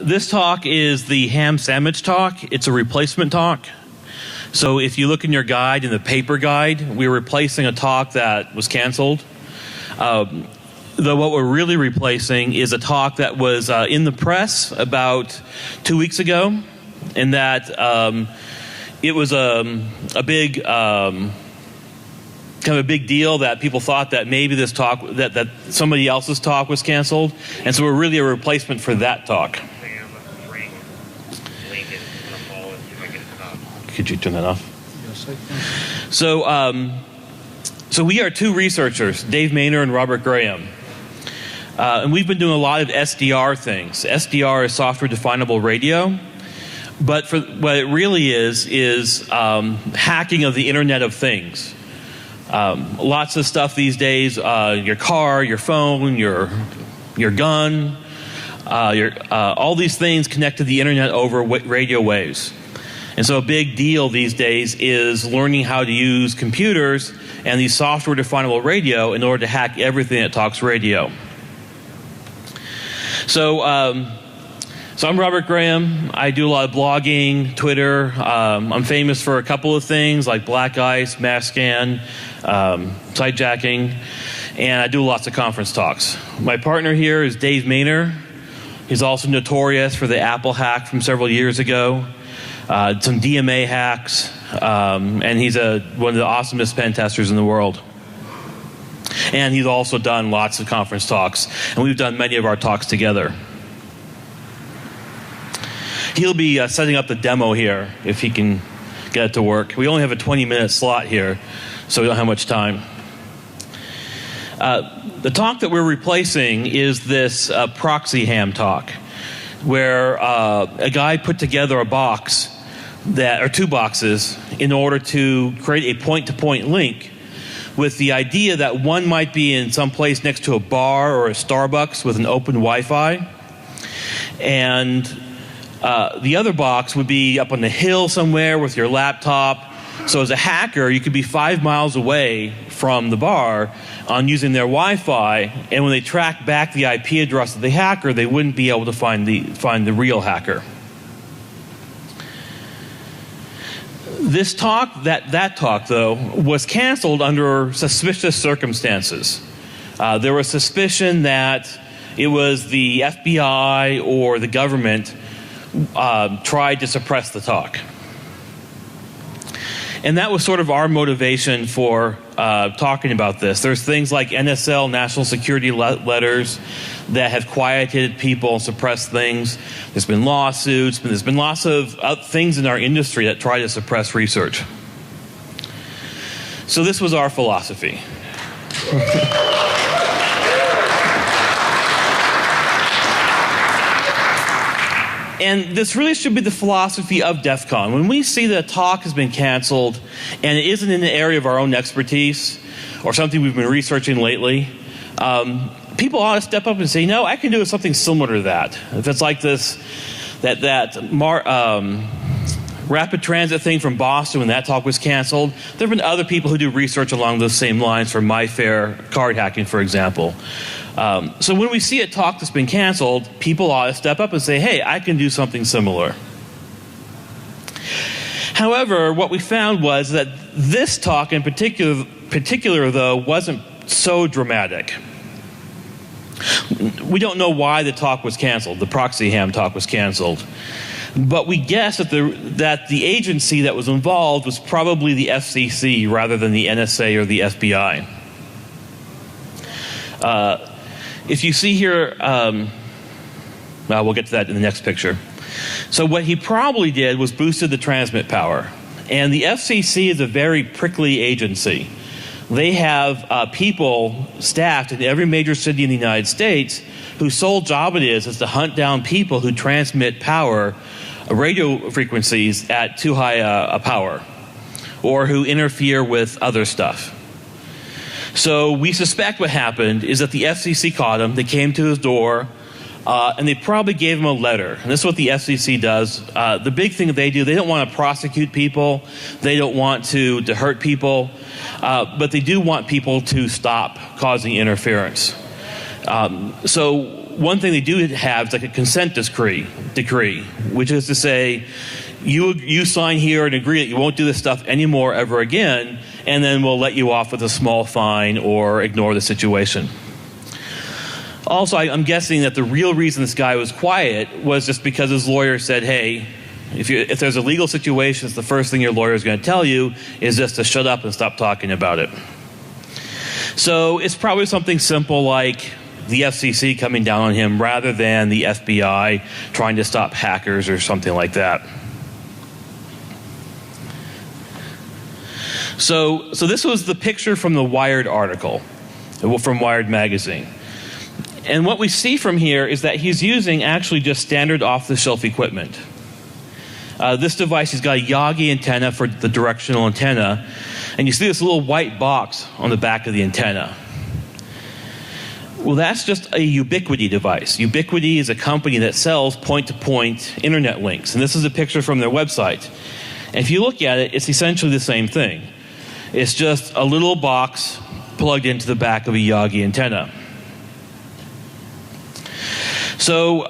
This talk is the HamSammich talk. It's a replacement talk. So if you look in your guide, in the paper guide, we're replacing a talk that was canceled. Though what we're really replacing is a talk that was in the press about 2 weeks ago, and that it was a big kind of a big deal that people thought that maybe this talk, that somebody else's talk was canceled, and so we're really a replacement for that talk. Could you turn that off? Yes, I can. So we are two researchers, Dave Maynor and Robert Graham. And we've been doing a lot of SDR things. SDR is software definable radio. But for what it really is hacking of the Internet of Things. Lots of stuff these days, your car, your phone, your gun, all these things connect to the Internet over radio waves. And so a big deal these days is learning how to use computers and these software definable radio in order to hack everything that talks radio. So I'm Robert Graham. I do a lot of blogging, Twitter. I'm famous for a couple of things like black ice, mass scan, sitejacking, and I do lots of conference talks. My partner here is Dave Maynor. He's also notorious for the Apple hack from several years ago. Some DMA hacks, and he's one of the awesomest pen testers in the world. And he's also done lots of conference talks, and we've done many of our talks together. He'll be setting up the demo here if he can get it to work. We only have a 20-minute slot here, so we don't have much time. The talk that we're replacing is this Proxying talk, where a guy put together a box or two boxes in order to create a point-to-point link with the idea that one might be in some place next to a bar or a Starbucks with an open Wi-Fi, and the other box would be up on the hill somewhere with your laptop. So as a hacker, you could be 5 miles away from the bar on using their Wi-Fi, and when they track back the IP address of the hacker, they wouldn't be able to find the real hacker. This talk, that talk though, was canceled under suspicious circumstances. There was suspicion that it was the FBI or the government tried to suppress the talk. And that was sort of our motivation for talking about this. There's things like NSL, national security letters, that have quieted people and suppressed things. There's been lawsuits, but there's been lots of things in our industry that try to suppress research. So this was our philosophy. And this really should be the philosophy of DEF CON. When we see that a talk has been canceled and it isn't in the area of our own expertise or something we've been researching lately, people ought to step up and say, no, I can do something similar to that. If it's like this, that rapid transit thing from Boston when that talk was canceled, there have been other people who do research along those same lines for MyFair card hacking, for example. So when we see a talk that's been canceled, people ought to step up and say, hey, I can do something similar. However, what we found was that this talk in particular though, wasn't so dramatic. We don't know why the talk was canceled. The Proxying talk was canceled. But we guess that the agency that was involved was probably the FCC rather than the NSA or the FBI. If you see here, we'll get to that in the next picture. So what he probably did was boosted the transmit power. And the FCC is a very prickly agency. They have people staffed in every major city in the United States whose sole job it is to hunt down people who transmit power, radio frequencies at too high a power, or who interfere with other stuff. So we suspect what happened is that the FCC caught him, they came to his door, and they probably gave him a letter. And this is what the FCC does. The big thing that they do, they don't want to prosecute people, they don't want to hurt people, but they do want people to stop causing interference. So one thing they do have is like a consent decree, which is to say, you sign here and agree that you won't do this stuff anymore ever again, and then we'll let you off with a small fine or ignore the situation. Also, I'm guessing that the real reason this guy was quiet was just because his lawyer said, hey, if there's a legal situation, the first thing your lawyer is going to tell you is just to shut up and stop talking about it. So it's probably something simple like the FCC coming down on him rather than the FBI trying to stop hackers or something like that. So this was the picture from the Wired article, from Wired magazine. And what we see from here is that he's using actually just standard off-the-shelf equipment. This device has got a Yagi antenna for the directional antenna, and you see this little white box on the back of the antenna. Well, that's just a Ubiquiti device. Ubiquiti is a company that sells point-to-point internet links, and this is a picture from their website. And if you look at it, it's essentially the same thing. It's just a little box plugged into the back of a Yagi antenna. So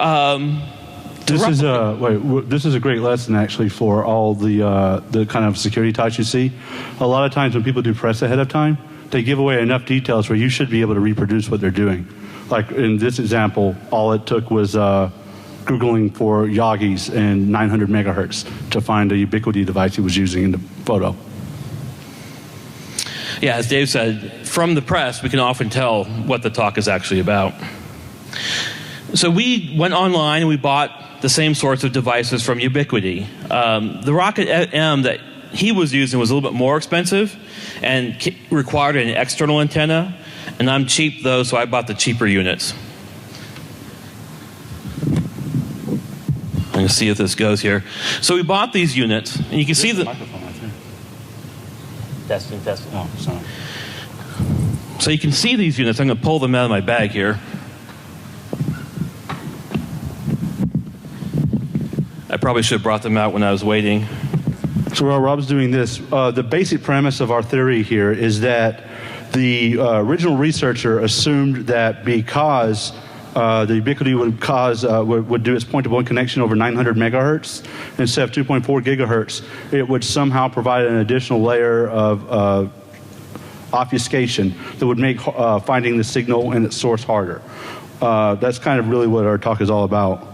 this is a great lesson actually for all the kind of security types you see. A lot of times when people do press ahead of time, they give away enough details where you should be able to reproduce what they're doing. Like in this example, all it took was Googling for Yagis and 900 megahertz to find a Ubiquiti device he was using in the photo. Yeah, as Dave said, from the press, we can often tell what the talk is actually about. So we went online and we bought the same sorts of devices from Ubiquiti. The Rocket M that he was using was a little bit more expensive and required an external antenna. And I'm cheap, though, so I bought the cheaper units. I'm going to see if this goes here. So we bought these units, and you can see the microphone right there. Testing. Oh, sorry. So you can see these units. I'm going to pull them out of my bag here. I probably should have brought them out when I was waiting. So while Rob's doing this, the basic premise of our theory here is that the original researcher assumed that because the Ubiquiti would do its point-to-point connection over 900 megahertz instead of 2.4 gigahertz, it would somehow provide an additional layer of obfuscation that would make finding the signal and its source harder. That's kind of really what our talk is all about.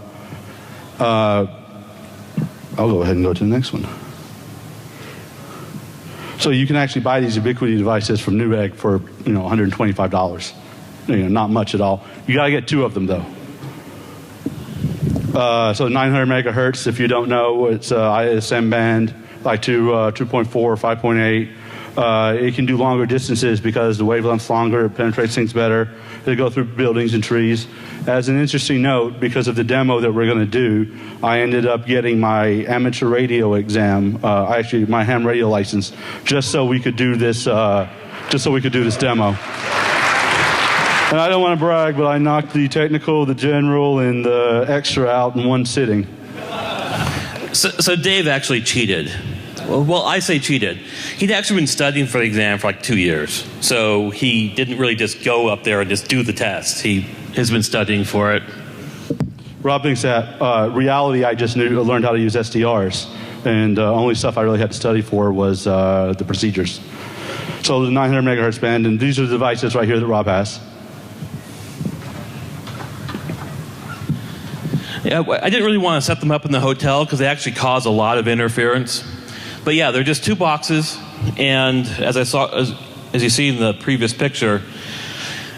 I'll go ahead and go to the next one. So you can actually buy these Ubiquiti devices from Newegg for $125. Not much at all. You got to get two of them though. So 900 megahertz, if you don't know, it's ISM band, like to 2.4 or 5.8. It can do longer distances because the wavelength's longer, it penetrates things better. They go through buildings and trees. As an interesting note, because of the demo that we're going to do, I ended up getting my amateur radio exam, actually my ham radio license, just so we could do this demo. And I don't want to brag, but I knocked the technical, the general, and the extra out in one sitting. So Dave actually cheated. Well, I say cheated. He'd actually been studying for the exam for like 2 years. So he didn't really just go up there and just do the test. He has been studying for it. Rob thinks that reality, I just learned how to use SDRs. And the only stuff I really had to study for was the procedures. So the 900 megahertz band, and these are the devices right here that Rob has. Yeah, I didn't really want to set them up in the hotel because they actually cause a lot of interference. But yeah, they're just two boxes, and as you see in the previous picture,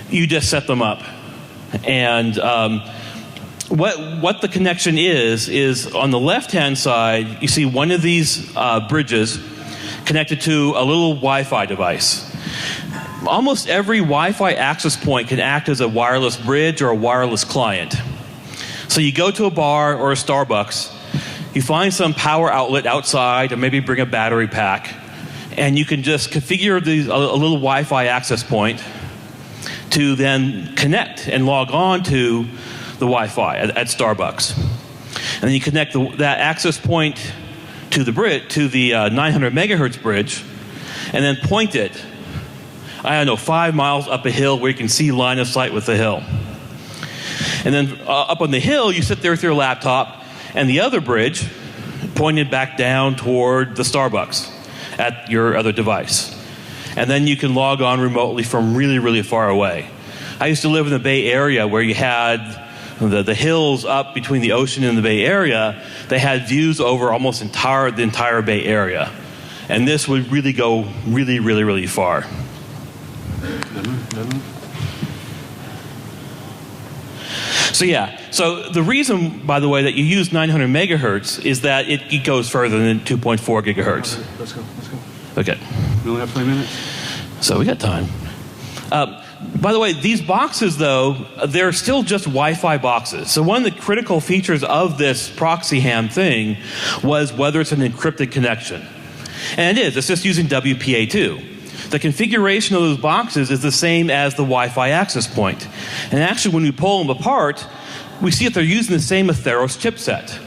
you just set them up. And what the connection is on the left-hand side, you see one of these bridges connected to a little Wi-Fi device. Almost every Wi-Fi access point can act as a wireless bridge or a wireless client. So you go to a bar or a Starbucks, you find some power outlet outside, or maybe bring a battery pack, and you can just configure a little Wi-Fi access point to then connect and log on to the Wi-Fi at Starbucks. And then you connect that access point to the 900 megahertz bridge, and then point it, 5 miles up a hill where you can see line of sight with the hill. And then up on the hill, you sit there with your laptop and the other bridge pointed back down toward the Starbucks at your other device. And then you can log on remotely from really, really far away. I used to live in the Bay Area where you had the hills up between the ocean and the Bay Area. They had views over almost the entire Bay Area. And this would really go really, really, really far. So yeah, so the reason, by the way, that you use 900 megahertz is that it goes further than 2.4 gigahertz. Let's go. Okay. We only have 20 minutes. So we got time. By the way, these boxes, though, they're still just Wi-Fi boxes. So one of the critical features of this proxy ham thing was whether it's an encrypted connection. And it is. It's just using WPA2. The configuration of those boxes is the same as the Wi-Fi access point. And actually, when we pull them apart, we see that they're using the same Atheros chipset.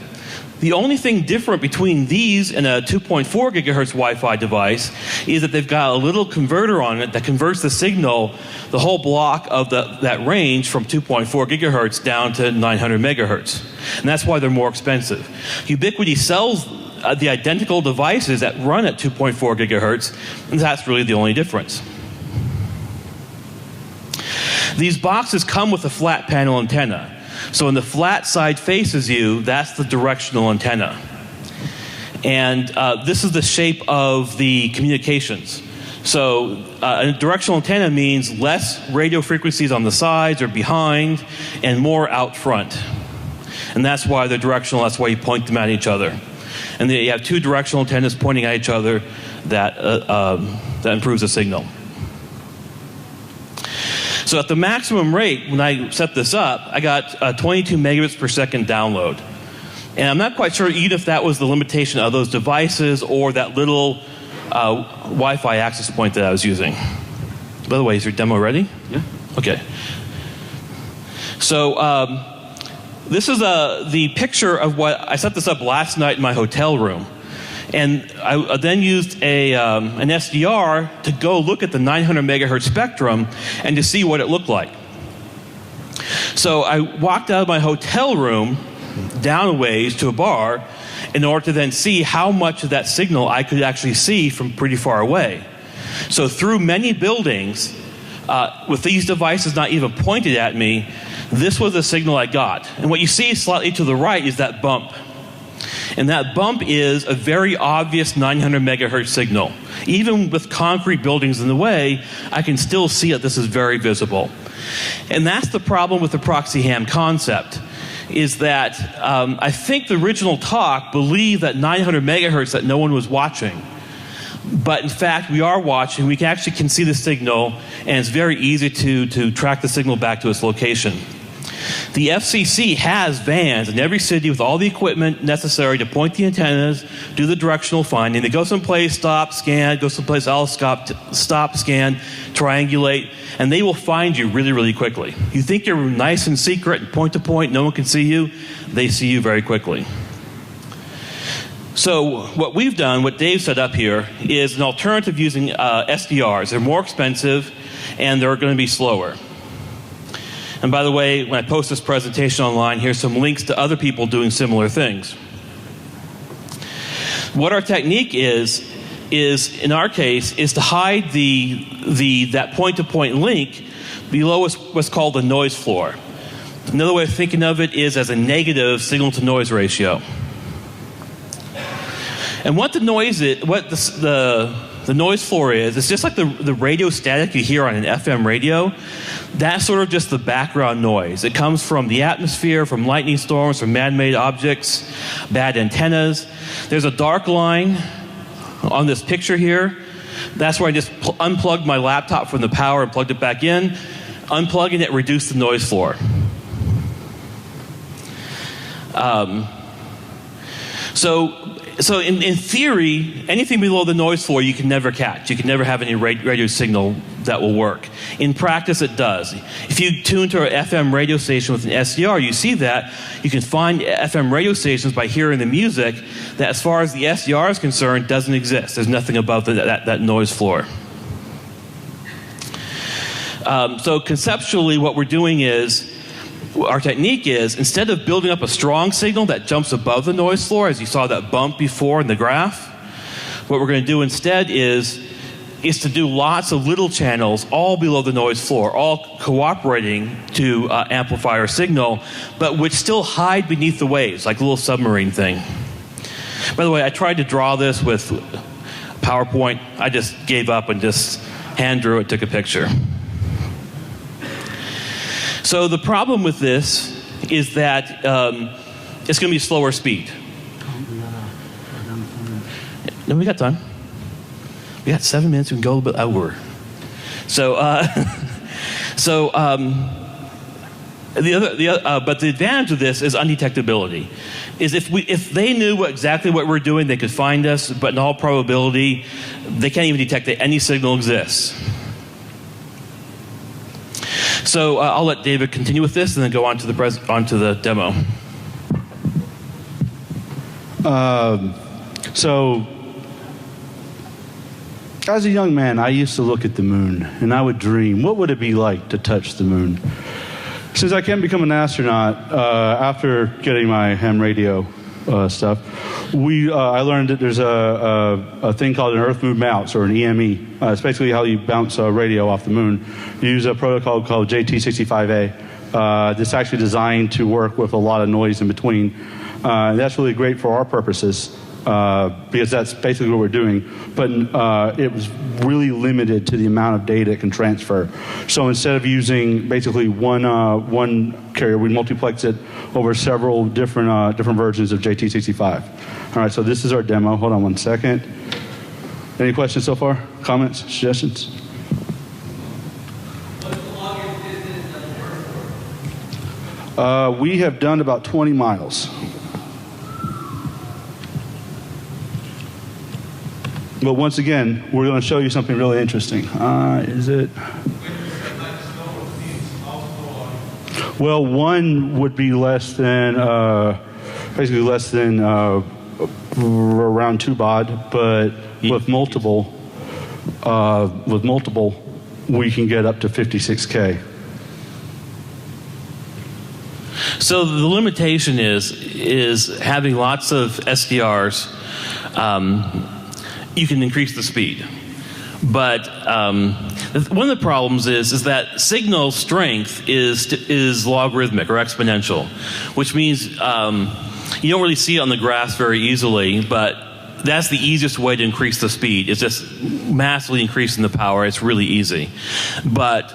The only thing different between these and a 2.4 gigahertz Wi-Fi device is that they've got a little converter on it that converts the signal, the whole block of that range, from 2.4 gigahertz down to 900 megahertz. And that's why they're more expensive. Ubiquiti sells the identical devices that run at 2.4 gigahertz, and that's really the only difference. These boxes come with a flat panel antenna. So when the flat side faces you, that's the directional antenna. And this is the shape of the communications. So a directional antenna means less radio frequencies on the sides or behind and more out front. And that's why they're directional. That's why you point them at each other. And then you have two directional antennas pointing at each other that improves the signal. So at the maximum rate, when I set this up, I got 22 megabits per second download. And I'm not quite sure even if that was the limitation of those devices or that little Wi-Fi access point that I was using. By the way, is your demo ready? Yeah. Okay. So this is the picture of what I set this up last night in my hotel room. And I then used an SDR to go look at the 900 megahertz spectrum and to see what it looked like. So I walked out of my hotel room down a ways to a bar in order to then see how much of that signal I could actually see from pretty far away. So through many buildings, with these devices not even pointed at me, this was the signal I got. And what you see slightly to the right is that bump. And that bump is a very obvious 900 megahertz signal. Even with concrete buildings in the way, I can still see that this is very visible. And that's the problem with the proxy ham concept, is that I think the original talk believed that 900 megahertz that no one was watching. But in fact, we are watching. We actually can see the signal, and it's very easy to track the signal back to its location. The FCC has vans in every city with all the equipment necessary to point the antennas, do the directional finding. They go someplace, stop, scan, go someplace else, stop, scan, triangulate, and they will find you really, really quickly. You think you're nice and secret and point to point, no one can see you, they see you very quickly. So what we've done, what Dave set up here, is an alternative using SDRs. They're more expensive and they're going to be slower. And by the way, when I post this presentation online, here's some links to other people doing similar things. What our technique is in our case, is to hide that point-to-point link below what's called the noise floor. Another way of thinking of it is as a negative signal-to-noise ratio. And what the noise is, what the noise floor is, it's just like the radio static you hear on an FM radio. That's sort of just the background noise. It comes from the atmosphere, from lightning storms, from man-made objects, bad antennas. There's a dark line on this picture here. That's where I just unplugged my laptop from the power and plugged it back in. Unplugging it reduced the noise floor. So in theory, anything below the noise floor you can never catch. You can never have any radio signal that will work. In practice, it does. If you tune to an FM radio station with an SDR, you see that. You can find FM radio stations by hearing the music that, as far as the SDR is concerned, doesn't exist. There's nothing above that noise floor. So conceptually, what we're doing is our technique is, instead of building up a strong signal that jumps above the noise floor, as you saw that bump before in the graph, what we're going to do instead is to do lots of little channels all below the noise floor, all cooperating to amplify our signal, but which still hide beneath the waves, like a little submarine thing. By the way, I tried to draw this with PowerPoint. I just gave up and just hand drew it, took a picture. So the problem with this is that it's going to be slower speed. No, we got time. We got 7 minutes. We can go a little bit over. So, but the advantage of this is undetectability. Is if they knew exactly what we're doing, they could find us. But in all probability, they can't even detect that any signal exists. So I'll let David continue with this, and then go on to the demo. So, as a young man, I used to look at the moon, and I would dream, what would it be like to touch the moon? Since I can't become an astronaut, after getting my ham radio stuff, I learned that there's a thing called an Earth-Moon bounce, or an EME. It's basically how you bounce radio off the moon. You use a protocol called JT65A. It's actually designed to work with a lot of noise in between. That's really great for our purposes, because that's basically what we're doing. But it was really limited to the amount of data it can transfer. So instead of using basically one carrier, we multiplex it over several different versions of JT65. All right, so this is our demo. Hold on one second. Any questions so far? Comments? Suggestions? What's the longest distance of the Earth? We have done about 20 miles. But once again, we're going to show you something really interesting. Is it? Well, one would be less than, basically less than around 2 baud, but with multiple, we can get up to 56K. So the limitation is having lots of SDRs. You can increase the speed. But one of the problems is that signal strength is logarithmic or exponential, which means you don't really see it on the graphs very easily, but that's the easiest way to increase the speed. It's just massively increasing the power. It's really easy. But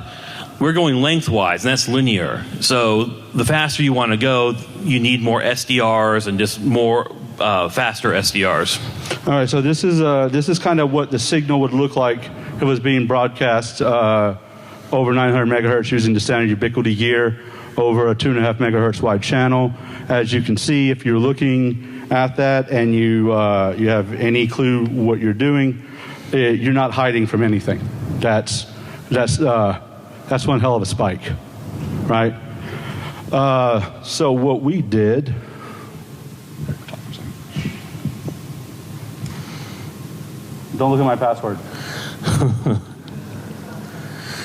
we're going lengthwise, and that's linear. So the faster you want to go, you need more SDRs and just more faster SDRs. All right, so this is kind of what the signal would look like if it was being broadcast over 900 megahertz using the standard ubiquity gear over a 2.5 megahertz wide channel. As you can see, if you're looking at that and you have any clue what you're doing, you're not hiding from anything. That's one hell of a spike, right? So what we did. Don't look at my password.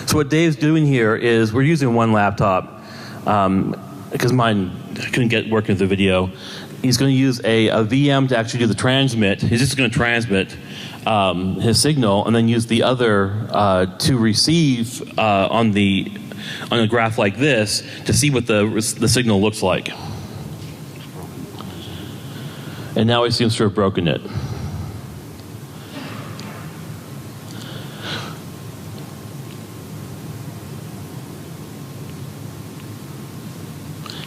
So what Dave's doing here is we're using one laptop because mine couldn't get working with the video. He's going to use a VM to actually do the transmit. He's just going to transmit his signal and then use the other to receive on a graph like this to see what the signal looks like. And now he seems to have broken it.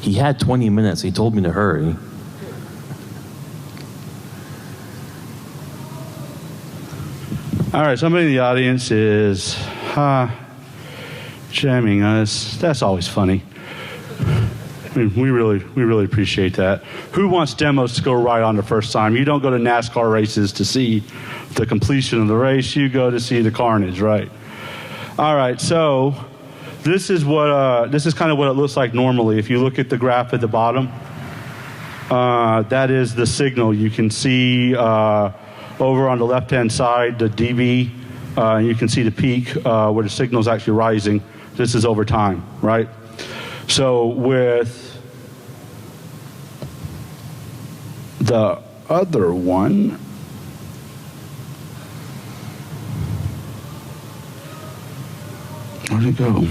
He had 20 minutes. He told me to hurry. All right, somebody in the audience is jamming us. That's always funny. I mean, we really appreciate that. Who wants demos to go right on the first time? You don't go to NASCAR races to see the completion of the race. You go to see the carnage, right? All right, so this is kind of what it looks like normally. If you look at the graph at the bottom, that is the signal. You can see over on the left-hand side the dB. You can see the peak where the signal is actually rising. This is over time, right? So with the other one, where'd it go?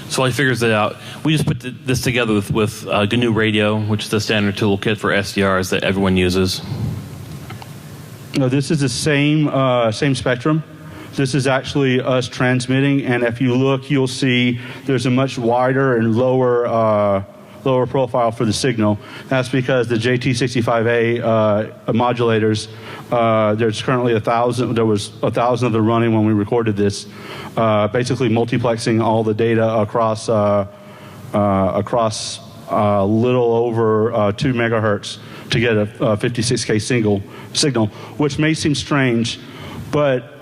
So while he figures it out, we just put this together with GNU Radio, which is the standard toolkit for SDRs that everyone uses. No, this is the same spectrum. This is actually us transmitting, and if you look, you'll see there's a much wider and lower profile for the signal. That's because the JT65A modulators, there's currently 1,000. There was 1,000 of them running when we recorded this, basically multiplexing all the data across a little over 2 megahertz to get a 56K signal, which may seem strange, but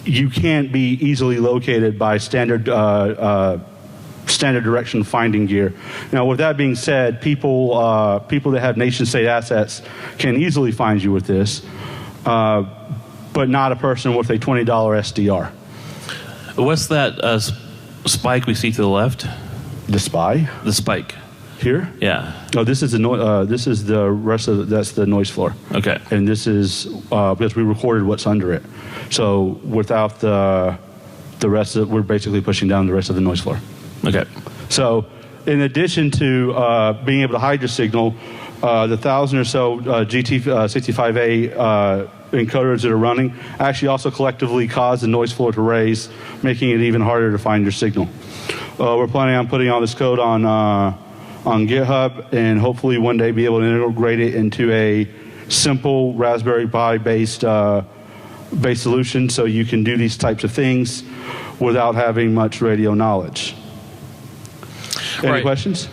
you can't be easily located by standard direction finding gear. Now, with that being said, people that have nation-state assets can easily find you with this, but not a person with a $20 SDR. What's that spike we see to the left? The spy? The spike. Here? Yeah. Oh, this is the rest of that's the noise floor. Okay. And this is because we recorded what's under it. So without the rest of, we're basically pushing down the rest of the noise floor. Okay. So in addition to being able to hide your signal, the 1,000 or so GT65A encoders that are running actually also collectively cause the noise floor to raise, making it even harder to find your signal. We're planning on putting all this code on GitHub, and hopefully one day be able to integrate it into a simple Raspberry Pi based solution, so you can do these types of things without having much radio knowledge. Any questions?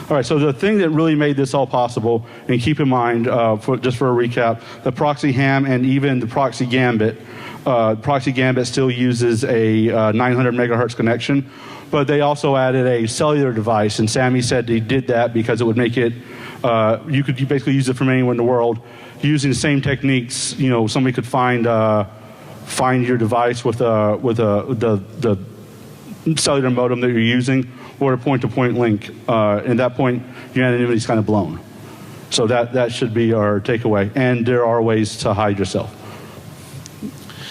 All right, so the thing that really made this all possible, and keep in mind, just for a recap, the Proxy Ham and even the Proxy Gambit, Proxy Gambit still uses a 900 megahertz connection, but they also added a cellular device, and Sammy said he did that because it would make it, you could basically use it from anywhere in the world. Using the same techniques, you know, somebody could find your device with the cellular modem that you're using, or a point-to-point link. At that point, your anonymity is kind of blown. So that should be our takeaway. And there are ways to hide yourself.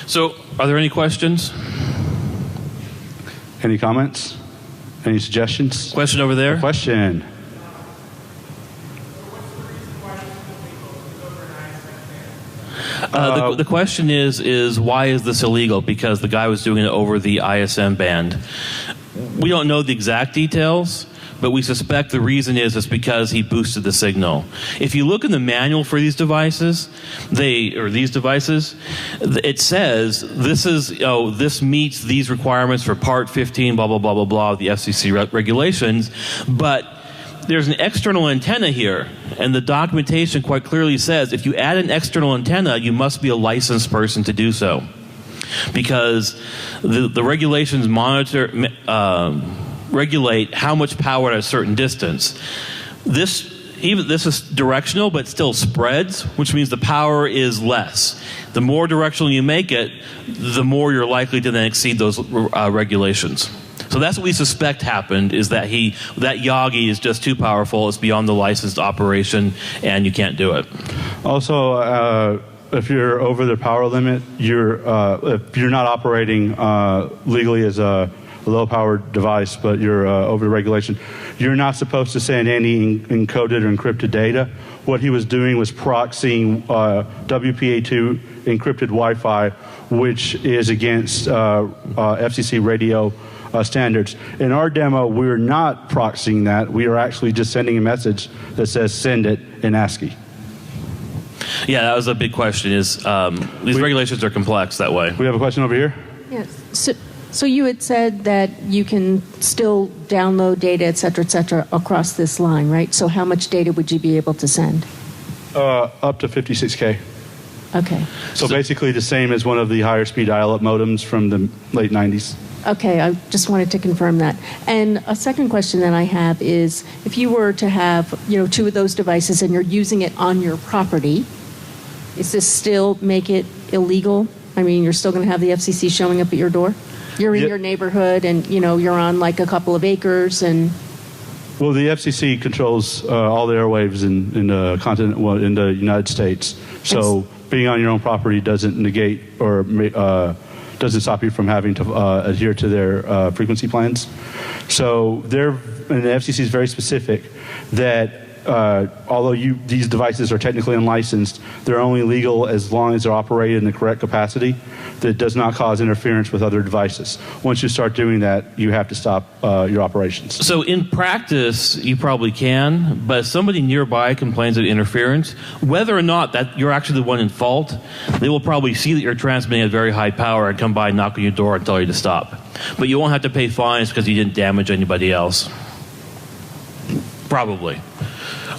So, are there any questions? Any comments? Any suggestions? Question over there? Question. The question is why is this illegal? Because the guy was doing it over the ISM band. We don't know the exact details, but we suspect the reason is because he boosted the signal. If you look in the manual for these devices, it says this meets these requirements for Part 15, blah blah blah blah blah, of the FCC regulations, but there's an external antenna here, and the documentation quite clearly says if you add an external antenna, you must be a licensed person to do so, because the regulations regulate how much power at a certain distance. This is directional, but still spreads, which means the power is less. The more directional you make it, the more you're likely to then exceed those regulations. So that's what we suspect happened, is that that Yagi is just too powerful. It's beyond the licensed operation, and you can't do it. Also, if you're over the power limit, if you're not operating legally as a low-powered device, but you're over the regulation, you're not supposed to send any encoded or encrypted data. What he was doing was proxying WPA2 encrypted Wi-Fi, which is against FCC radio standards. In our demo, we're not proxying that. We are actually just sending a message that says send it in ASCII. Yeah, that was a big question. These regulations are complex that way. We have a question over here. Yes. So you had said that you can still download data, et cetera, across this line, right? So how much data would you be able to send? Up to 56K. Okay. So basically the same as one of the higher speed dial-up modems from the late 90s. Okay, I just wanted to confirm that. And a second question that I have is, if you were to have, two of those devices and you're using it on your property, does this still make it illegal I mean, you're still going to have the FCC showing up at your door? You're in Yep. your neighborhood and, you're on like a couple of acres and... Well, the FCC controls all the airwaves in the continent, well, in the United States. So being on your own property doesn't negate or doesn't stop you from having to adhere to their frequency plans. So and the FCC is very specific that although these devices are technically unlicensed, they're only legal as long as they're operated in the correct capacity that does not cause interference with other devices. Once you start doing that, you have to stop your operations. So in practice, you probably can, but if somebody nearby complains of interference, whether or not that you're actually the one in fault, they will probably see that you're transmitting at very high power and come by and knock on your door and tell you to stop. But you won't have to pay fines because you didn't damage anybody else. Probably.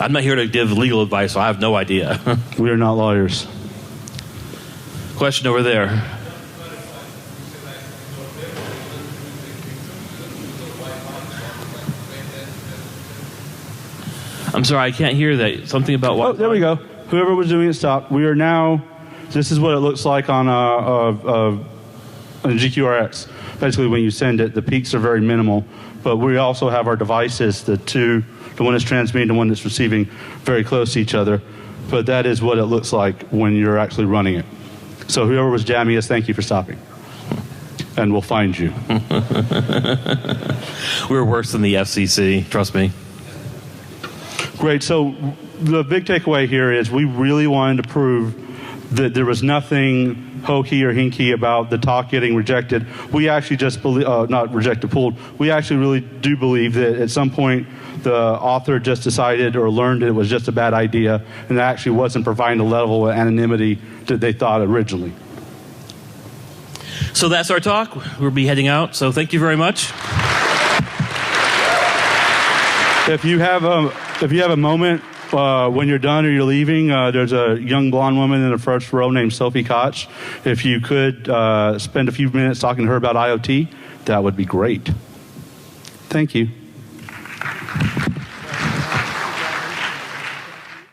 I'm not here to give legal advice, so I have no idea. We are not lawyers. Question over there. I'm sorry, I can't hear that. Something about what? Oh, there we go. Whoever was doing it stopped. We are now, this is what it looks like on a GQRX. Basically, when you send it, the peaks are very minimal. But we also have our devices, the one that's transmitting, the one that's receiving, very close to each other. But that is what it looks like when you're actually running it. So whoever was jamming us, thank you for stopping. And we'll find you. We're worse than the FCC, trust me. Great. So the big takeaway here is we really wanted to prove that there was nothing hokey or hinky about the talk getting rejected. We actually just believe, not rejected, pulled. We actually really do believe that at some point the author just decided or learned it was just a bad idea and it actually wasn't providing the level of anonymity that they thought originally. So that's our talk. We'll be heading out. So thank you very much. If you have a moment when you're done or you're leaving, there's a young blonde woman in the first row named Sophie Koch. If you could spend a few minutes talking to her about IoT, that would be great. Thank you.